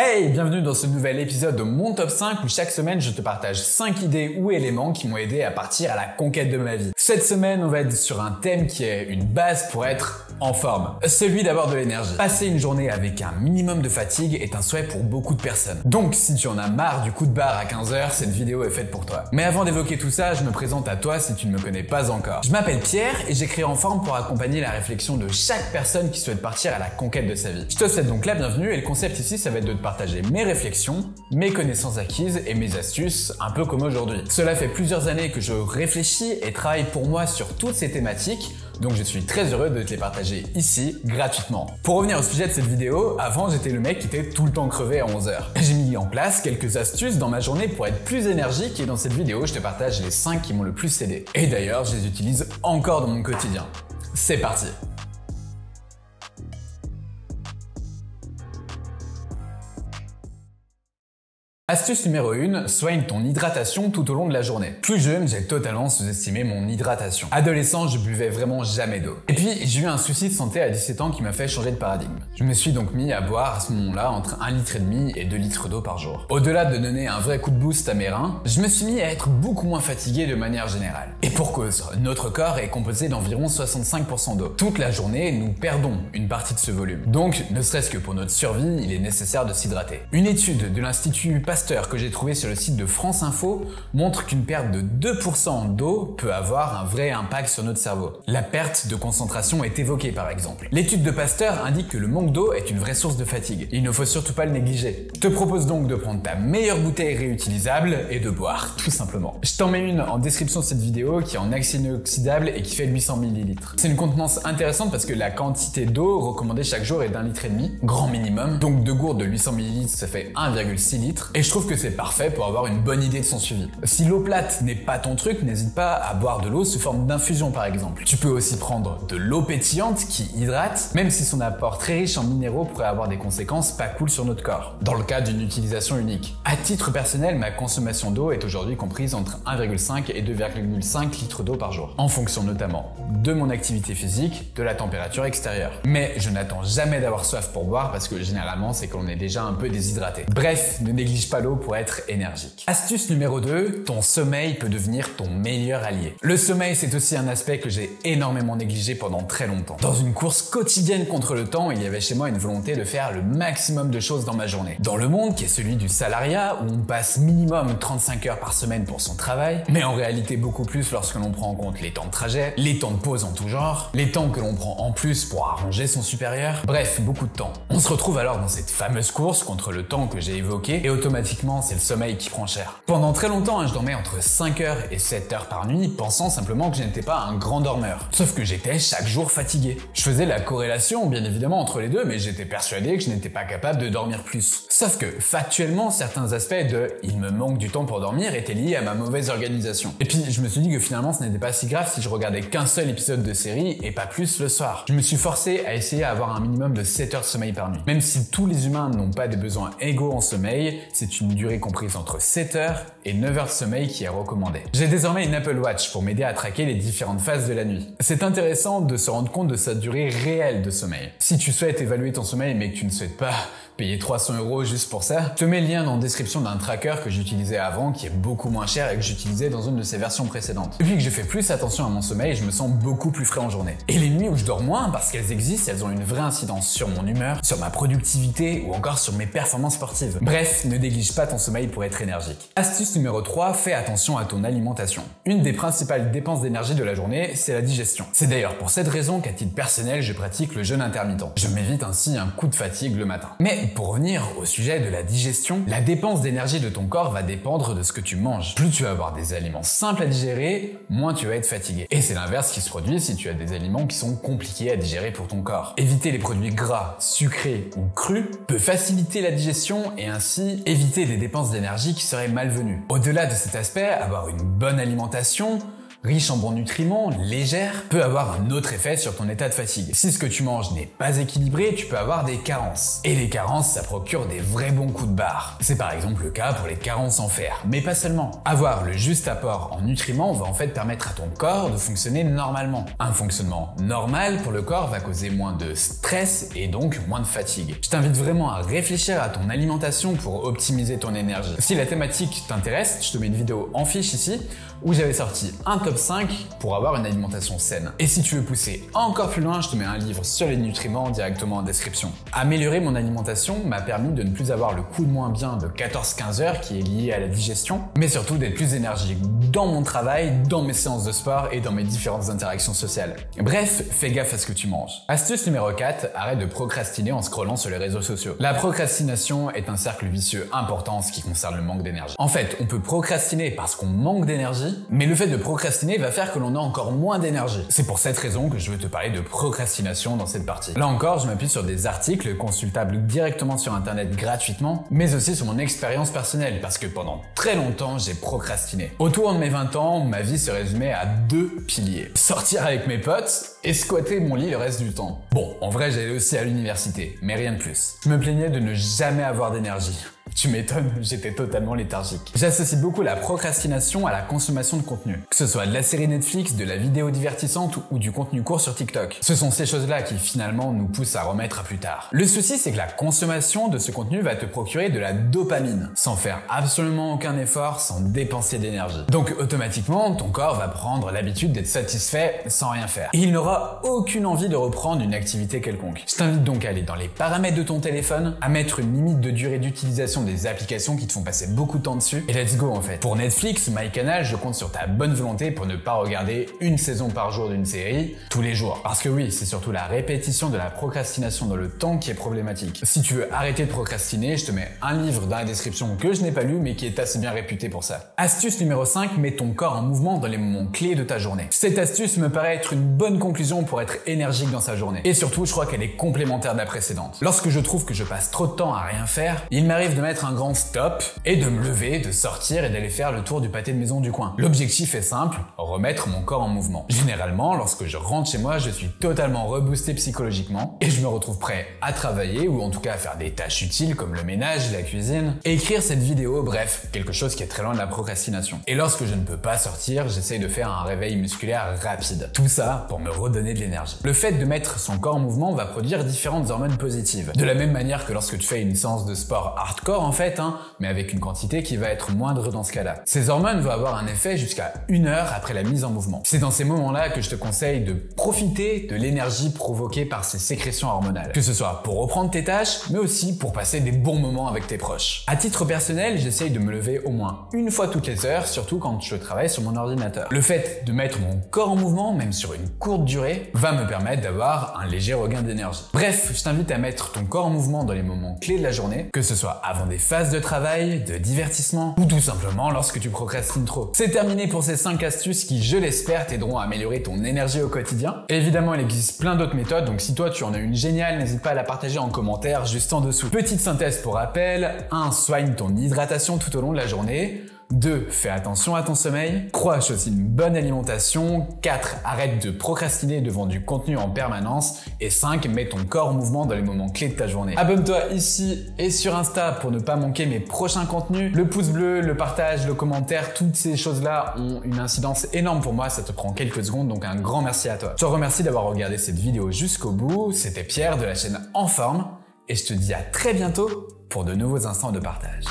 Hey, bienvenue dans ce nouvel épisode de mon top 5 où chaque semaine je te partage 5 idées ou éléments qui m'ont aidé à partir à la conquête de ma vie. Cette semaine, on va être sur un thème qui est une base pour être en forme. Celui d'abord de l'énergie. Passer une journée avec un minimum de fatigue est un souhait pour beaucoup de personnes. Donc si tu en as marre du coup de barre à 15h, cette vidéo est faite pour toi. Mais avant d'évoquer tout ça, je me présente à toi si tu ne me connais pas encore. Je m'appelle Pierre et j'ai créé En Forme pour accompagner la réflexion de chaque personne qui souhaite partir à la conquête de sa vie. Je te souhaite donc la bienvenue et le concept ici, ça va être de te partager mes réflexions, mes connaissances acquises et mes astuces, un peu comme aujourd'hui. Cela fait plusieurs années que je réfléchis et travaille pour moi sur toutes ces thématiques, donc je suis très heureux de te les partager ici, gratuitement. Pour revenir au sujet de cette vidéo, avant j'étais le mec qui était tout le temps crevé à 11h. J'ai mis en place quelques astuces dans ma journée pour être plus énergique et dans cette vidéo je te partage les 5 qui m'ont le plus aidé. Et d'ailleurs je les utilise encore dans mon quotidien. C'est parti! Astuce numéro 1, soigne ton hydratation tout au long de la journée. Plus jeune, j'ai totalement sous-estimé mon hydratation. Adolescent, je buvais vraiment jamais d'eau. Et puis, j'ai eu un souci de santé à 17 ans qui m'a fait changer de paradigme. Je me suis donc mis à boire à ce moment-là entre 1,5 litre et 2 litres d'eau par jour. Au-delà de donner un vrai coup de boost à mes reins, je me suis mis à être beaucoup moins fatigué de manière générale. Et pour cause, notre corps est composé d'environ 65% d'eau. Toute la journée, nous perdons une partie de ce volume. Donc, ne serait-ce que pour notre survie, il est nécessaire de s'hydrater. Une étude de l'Institut Pasteur que j'ai trouvé sur le site de France Info montre qu'une perte de 2% d'eau peut avoir un vrai impact sur notre cerveau. La perte de concentration est évoquée par exemple. L'étude de Pasteur indique que le manque d'eau est une vraie source de fatigue. Il ne faut surtout pas le négliger. Je te propose donc de prendre ta meilleure bouteille réutilisable et de boire, tout simplement. Je t'en mets une en description de cette vidéo qui est en accès inoxydable et qui fait 800 ml. C'est une contenance intéressante parce que la quantité d'eau recommandée chaque jour est d'1,5 litre, grand minimum. Donc 2 gourdes de 800 ml, ça fait 1,6 litres. Et je trouve que c'est parfait pour avoir une bonne idée de son suivi. Si l'eau plate n'est pas ton truc, n'hésite pas à boire de l'eau sous forme d'infusion par exemple. Tu peux aussi prendre de l'eau pétillante qui hydrate, même si son apport très riche en minéraux pourrait avoir des conséquences pas cool sur notre corps, dans le cas d'une utilisation unique. À titre personnel, ma consommation d'eau est aujourd'hui comprise entre 1,5 et 2,5 litres d'eau par jour, en fonction notamment de mon activité physique, de la température extérieure. Mais je n'attends jamais d'avoir soif pour boire parce que généralement c'est qu'on est déjà un peu déshydraté. Bref, ne néglige pas l'eau pour être énergique. Astuce numéro 2, ton sommeil peut devenir ton meilleur allié. Le sommeil, c'est aussi un aspect que j'ai énormément négligé pendant très longtemps. Dans une course quotidienne contre le temps, il y avait chez moi une volonté de faire le maximum de choses dans ma journée. Dans le monde qui est celui du salariat, où on passe minimum 35 heures par semaine pour son travail, mais en réalité beaucoup plus lorsque l'on prend en compte les temps de trajet, les temps de pause en tout genre, les temps que l'on prend en plus pour arranger son supérieur, bref, beaucoup de temps. On se retrouve alors dans cette fameuse course contre le temps que j'ai évoqué et automatiquement c'est le sommeil qui prend cher. Pendant très longtemps, je dormais entre 5 heures et 7 heures par nuit, pensant simplement que je n'étais pas un grand dormeur. Sauf que j'étais chaque jour fatigué. Je faisais la corrélation, bien évidemment, entre les deux, mais j'étais persuadé que je n'étais pas capable de dormir plus. Sauf que, factuellement, certains aspects de « il me manque du temps pour dormir » étaient liés à ma mauvaise organisation. Et puis, je me suis dit que finalement, ce n'était pas si grave si je regardais qu'un seul épisode de série et pas plus le soir. Je me suis forcé à essayer d'avoir un minimum de 7 heures de sommeil par nuit. Même si tous les humains n'ont pas des besoins égaux en sommeil, c'est une durée comprise entre 7 heures et 9 heures de sommeil qui est recommandée. J'ai désormais une Apple Watch pour m'aider à traquer les différentes phases de la nuit. C'est intéressant de se rendre compte de sa durée réelle de sommeil. Si tu souhaites évaluer ton sommeil mais que tu ne souhaites pas payer 300 € juste pour ça, je te mets le lien dans la description d'un tracker que j'utilisais avant qui est beaucoup moins cher et que j'utilisais dans une de ses versions précédentes. Depuis que je fais plus attention à mon sommeil, je me sens beaucoup plus frais en journée. Et les nuits où je dors moins, parce qu'elles existent, elles ont une vraie incidence sur mon humeur, sur ma productivité ou encore sur mes performances sportives. Bref, ne néglige pas ton sommeil pour être énergique. Astuce numéro 3, fais attention à ton alimentation. Une des principales dépenses d'énergie de la journée, c'est la digestion. C'est d'ailleurs pour cette raison qu'à titre personnel, je pratique le jeûne intermittent. Je m'évite ainsi un coup de fatigue le matin. Mais pour revenir au sujet de la digestion, la dépense d'énergie de ton corps va dépendre de ce que tu manges. Plus tu vas avoir des aliments simples à digérer, moins tu vas être fatigué. Et c'est l'inverse qui se produit si tu as des aliments qui sont compliqués à digérer pour ton corps. Éviter les produits gras, sucrés ou crus peut faciliter la digestion et ainsi éviter des dépenses d'énergie qui seraient malvenues. Au-delà de cet aspect, avoir une bonne alimentation riche en bons nutriments, légère, peut avoir un autre effet sur ton état de fatigue. Si ce que tu manges n'est pas équilibré, tu peux avoir des carences. Et les carences, ça procure des vrais bons coups de barre. C'est par exemple le cas pour les carences en fer, mais pas seulement. Avoir le juste apport en nutriments va en fait permettre à ton corps de fonctionner normalement. Un fonctionnement normal pour le corps va causer moins de stress et donc moins de fatigue. Je t'invite vraiment à réfléchir à ton alimentation pour optimiser ton énergie. Si la thématique t'intéresse, je te mets une vidéo en fiche ici où j'avais sorti un top 5 pour avoir une alimentation saine. Et si tu veux pousser encore plus loin, je te mets un livre sur les nutriments directement en description. Améliorer mon alimentation m'a permis de ne plus avoir le coup de moins bien de 14-15 heures qui est lié à la digestion, mais surtout d'être plus énergique dans mon travail, dans mes séances de sport et dans mes différentes interactions sociales. Bref, fais gaffe à ce que tu manges. Astuce numéro 4, arrête de procrastiner en scrollant sur les réseaux sociaux. La procrastination est un cercle vicieux important en ce qui concerne le manque d'énergie. En fait, on peut procrastiner parce qu'on manque d'énergie, mais le fait de procrastiner va faire que l'on a encore moins d'énergie. C'est pour cette raison que je veux te parler de procrastination dans cette partie. Là encore, je m'appuie sur des articles consultables directement sur internet gratuitement, mais aussi sur mon expérience personnelle, parce que pendant très longtemps, j'ai procrastiné. Autour de mes 20 ans, ma vie se résumait à 2 piliers. Sortir avec mes potes et squatter mon lit le reste du temps. Bon, en vrai, j'allais aussi à l'université, mais rien de plus. Je me plaignais de ne jamais avoir d'énergie. Tu m'étonnes, j'étais totalement léthargique. J'associe beaucoup la procrastination à la consommation de contenu. Que ce soit de la série Netflix, de la vidéo divertissante ou du contenu court sur TikTok. Ce sont ces choses-là qui finalement nous poussent à remettre à plus tard. Le souci, c'est que la consommation de ce contenu va te procurer de la dopamine, sans faire absolument aucun effort, sans dépenser d'énergie. Donc automatiquement, ton corps va prendre l'habitude d'être satisfait sans rien faire. Et il n'aura aucune envie de reprendre une activité quelconque. Je t'invite donc à aller dans les paramètres de ton téléphone, à mettre une limite de durée d'utilisation des applications qui te font passer beaucoup de temps dessus, et let's go en fait. Pour Netflix, MyCanal, je compte sur ta bonne volonté pour ne pas regarder une saison par jour d'une série tous les jours. Parce que oui, c'est surtout la répétition de la procrastination dans le temps qui est problématique. Si tu veux arrêter de procrastiner, je te mets un livre dans la description que je n'ai pas lu mais qui est assez bien réputé pour ça. Astuce numéro 5, mets ton corps en mouvement dans les moments clés de ta journée. Cette astuce me paraît être une bonne conclusion pour être énergique dans sa journée. Et surtout, je crois qu'elle est complémentaire de la précédente. Lorsque je trouve que je passe trop de temps à rien faire, il m'arrive de mettre un grand stop et de me lever, de sortir et d'aller faire le tour du pâté de maison du coin. L'objectif est simple, remettre mon corps en mouvement. Généralement, lorsque je rentre chez moi, je suis totalement reboosté psychologiquement et je me retrouve prêt à travailler ou en tout cas à faire des tâches utiles comme le ménage, la cuisine, et écrire cette vidéo, bref, quelque chose qui est très loin de la procrastination. Et lorsque je ne peux pas sortir, j'essaye de faire un réveil musculaire rapide. Tout ça pour me redonner de l'énergie. Le fait de mettre son corps en mouvement va produire différentes hormones positives. De la même manière que lorsque tu fais une séance de sport hardcore en fait, mais avec une quantité qui va être moindre dans ce cas-là. Ces hormones vont avoir un effet jusqu'à 1 heure après la mise en mouvement. C'est dans ces moments-là que je te conseille de profiter de l'énergie provoquée par ces sécrétions hormonales. Que ce soit pour reprendre tes tâches, mais aussi pour passer des bons moments avec tes proches. À titre personnel, j'essaye de me lever au moins une fois toutes les heures, surtout quand je travaille sur mon ordinateur. Le fait de mettre mon corps en mouvement, même sur une courte durée, va me permettre d'avoir un léger regain d'énergie. Bref, je t'invite à mettre ton corps en mouvement dans les moments clés de la journée, que ce soit avant des phases de travail, de divertissement ou tout simplement lorsque tu procrastines trop. C'est terminé pour ces 5 astuces qui, je l'espère, t'aideront à améliorer ton énergie au quotidien. Et évidemment, il existe plein d'autres méthodes, donc si toi tu en as une géniale, n'hésite pas à la partager en commentaire juste en dessous. Petite synthèse pour rappel, 1. Soigne ton hydratation tout au long de la journée. 2. Fais attention à ton sommeil. 3. Choisis une bonne alimentation. 4. Arrête de procrastiner devant du contenu en permanence. Et 5. Mets ton corps en mouvement dans les moments clés de ta journée. Abonne-toi ici et sur Insta pour ne pas manquer mes prochains contenus. Le pouce bleu, le partage, le commentaire, toutes ces choses-là ont une incidence énorme pour moi. Ça te prend quelques secondes, donc un grand merci à toi. Je te remercie d'avoir regardé cette vidéo jusqu'au bout. C'était Pierre de la chaîne En Forme et je te dis à très bientôt pour de nouveaux instants de partage.